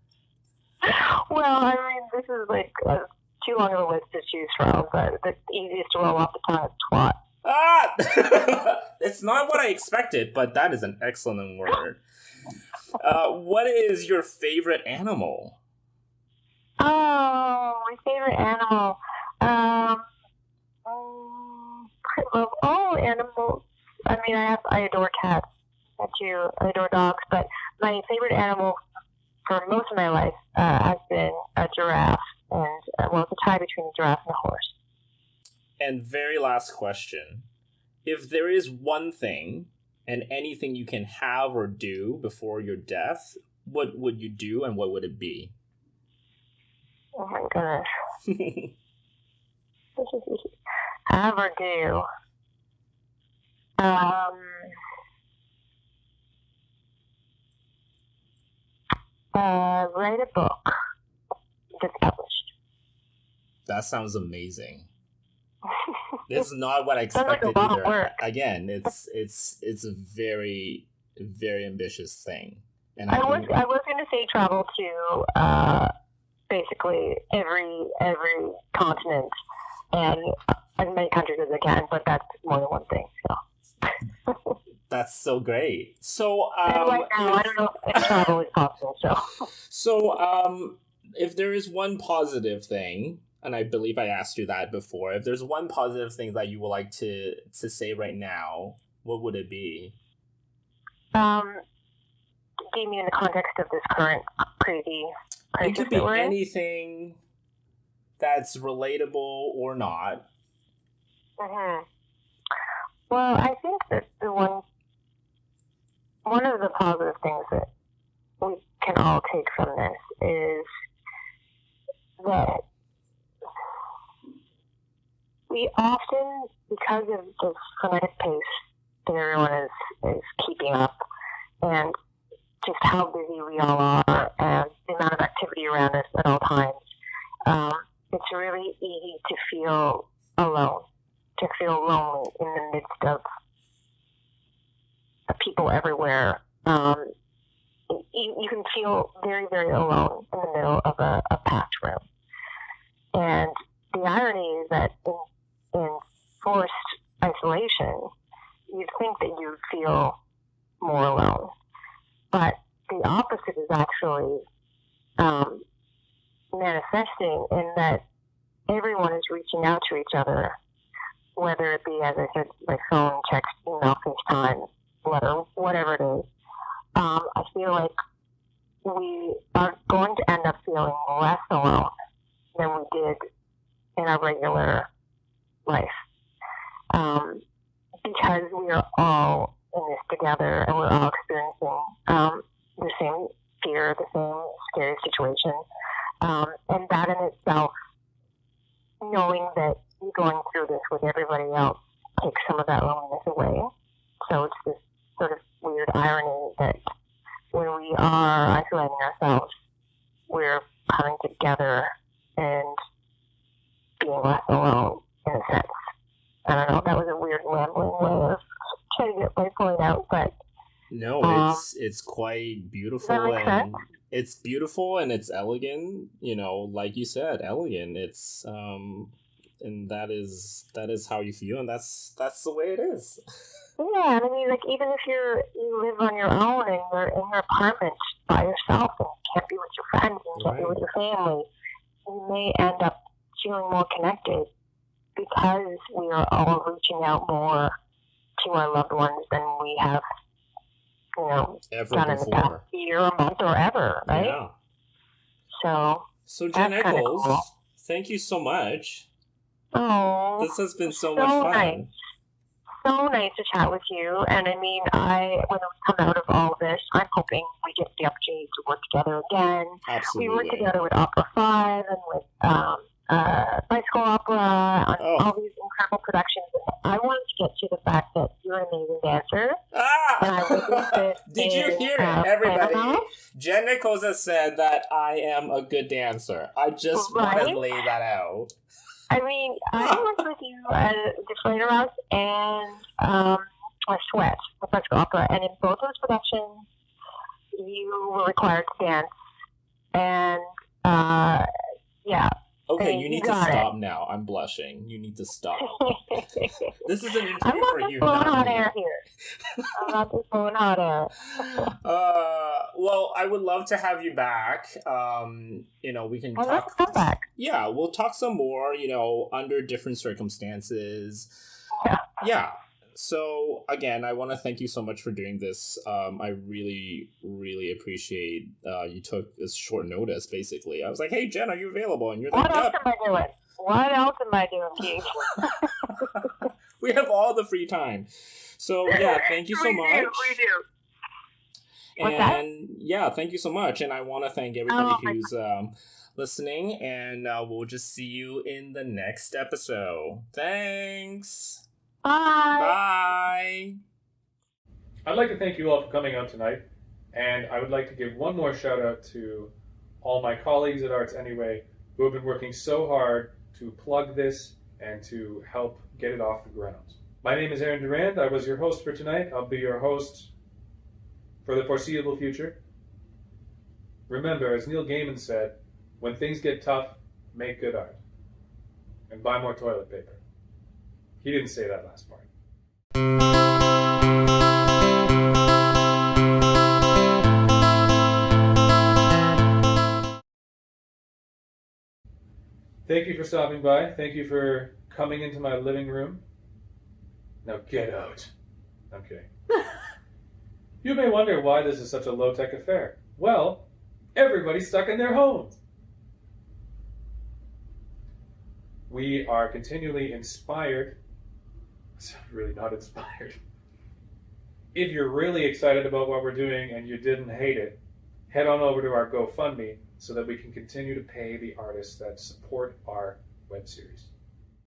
[SPEAKER 5] Well, I mean, this is like too long of a list to choose from, but the easiest to roll off the tongue is twat.
[SPEAKER 4] Ah! It's not what I expected, but that is an excellent word. What is your favorite animal?
[SPEAKER 5] Oh, my favorite animal. Um, I love all animals. I mean, I adore cats. I do. I adore dogs, but my favorite animal for most of my life has been a giraffe, and well, it's a tie between a giraffe and a horse.
[SPEAKER 4] And very last question. If there is one thing and anything you can have or do before your death, what would you do and what would it be?
[SPEAKER 5] Oh my goodness. Have or do? Write a book that's published.
[SPEAKER 4] That sounds amazing. It's not what I
[SPEAKER 5] Sounds like
[SPEAKER 4] expected
[SPEAKER 5] a lot of
[SPEAKER 4] either.
[SPEAKER 5] work.
[SPEAKER 4] Again, it's a very, very ambitious thing. And
[SPEAKER 5] I was going to say travel to basically every continent and as many countries as I can, but that's more than one thing. So
[SPEAKER 4] that's so great. So
[SPEAKER 5] and right now, I don't know if travel is possible.
[SPEAKER 4] So if there is one positive thing, and I believe I asked you that before, if there's one positive thing that you would like to say right now, what would it be?
[SPEAKER 5] Do you mean in the context of this current crazy crisis?
[SPEAKER 4] It could be anything that's relatable or not.
[SPEAKER 5] Mm-hmm. Well, I think that one of the positive things that we can all take from this is that we often, because of the frenetic pace that everyone is keeping up, and just how busy we all are, and the amount of activity around us at all times, it's really easy to feel alone, to feel lonely in the midst of people everywhere. You can feel very, very alone in the middle of a packed room. And the irony is that in forced isolation, you'd think that you'd feel more alone. But the opposite is actually manifesting in that everyone is reaching out to each other, whether it be, as I said, by phone, text, email, FaceTime, whatever it is. I feel like we are going to end up feeling less alone than we did in our regular life. Because we are all in this together and we're all experiencing the same fear, the same scary situation. And that in itself, knowing that you're going through this with everybody else, takes some of that loneliness away. So it's this sort of weird irony that when we are isolating ourselves, we're coming together and being less alone, in a sense. I don't know, that was a weird rambling way of trying to get my point out, but
[SPEAKER 4] no, it's quite beautiful.
[SPEAKER 5] Does that make sense?
[SPEAKER 4] It's beautiful and it's elegant, like you said, elegant. It's and that is how you feel, and that's the way it is.
[SPEAKER 5] Yeah, and I mean, like, even if you live on your own and you're in your apartment by yourself and you can't be with your friends and can't be with your family, you may end up feeling more connected because we are all reaching out more to our loved ones than we have,
[SPEAKER 4] ever
[SPEAKER 5] done in the past
[SPEAKER 4] before.
[SPEAKER 5] year, or month, or ever, right?
[SPEAKER 4] Yeah.
[SPEAKER 5] So
[SPEAKER 4] Jen Nichols,
[SPEAKER 5] cool.
[SPEAKER 4] Thank you so much.
[SPEAKER 5] Oh,
[SPEAKER 4] This has been so much fun.
[SPEAKER 5] nice. So nice to chat with you. And I mean, when we come out of all this, I'm hoping we get the opportunity to work together again.
[SPEAKER 4] Absolutely.
[SPEAKER 5] We worked together with Opera 5 and with Bicycle Opera on all these incredible productions. I wanted to get to the fact that you're an amazing dancer. And I witnessed it.
[SPEAKER 4] Did you hear it, everybody? Jen Nichols has said that I am a good dancer. I just want to lay that out.
[SPEAKER 5] I mean, I worked with you at Deflator House and Sweat with Bicycle Opera, and in both those productions, you were required to dance. And
[SPEAKER 4] Okay,
[SPEAKER 5] Hey,
[SPEAKER 4] you
[SPEAKER 5] you
[SPEAKER 4] need to
[SPEAKER 5] got it.
[SPEAKER 4] stop now. I'm blushing. You need to stop. This is an interview
[SPEAKER 5] I'm not
[SPEAKER 4] for
[SPEAKER 5] just
[SPEAKER 4] you,
[SPEAKER 5] blowing
[SPEAKER 4] not
[SPEAKER 5] hot
[SPEAKER 4] me.
[SPEAKER 5] air here. I'm not just blowing hot air.
[SPEAKER 4] Well, I would love to have you back. We can
[SPEAKER 5] Well,
[SPEAKER 4] talk.
[SPEAKER 5] let's come back.
[SPEAKER 4] Yeah, we'll talk some more, under different circumstances.
[SPEAKER 5] Yeah.
[SPEAKER 4] Yeah. So, again, I want to thank you so much for doing this. I really, really appreciate you took this short notice, basically. I was like, hey, Jen, are you available? And you're like,
[SPEAKER 5] What else
[SPEAKER 4] yep.
[SPEAKER 5] am I doing? What else am I doing, Keith?
[SPEAKER 4] We have all the free time. So, yeah, thank you so much.
[SPEAKER 5] We do. What's that?
[SPEAKER 4] And yeah, thank you so much. And I want to thank everybody
[SPEAKER 5] Oh,
[SPEAKER 4] who's listening. And we'll just see you in the next episode. Thanks.
[SPEAKER 5] Bye.
[SPEAKER 4] Bye.
[SPEAKER 1] I'd like to thank you all for coming out tonight, and I would like to give one more shout out to all my colleagues at Arts Anyway who have been working so hard to plug this and to help get it off the ground. My name is Aaron Durand. I was your host for tonight. I'll be your host for the foreseeable future. Remember, as Neil Gaiman said, when things get tough, make good art. And buy more toilet paper. He didn't say that last part. Thank you for stopping by. Thank you for coming into my living room. Now get out. I'm kidding. You may wonder why this is such a low-tech affair. Well, everybody's stuck in their homes. We are continually inspired. I'm really not inspired. If you're really excited about what we're doing and you didn't hate it, head on over to our GoFundMe so that we can continue to pay the artists that support our web series.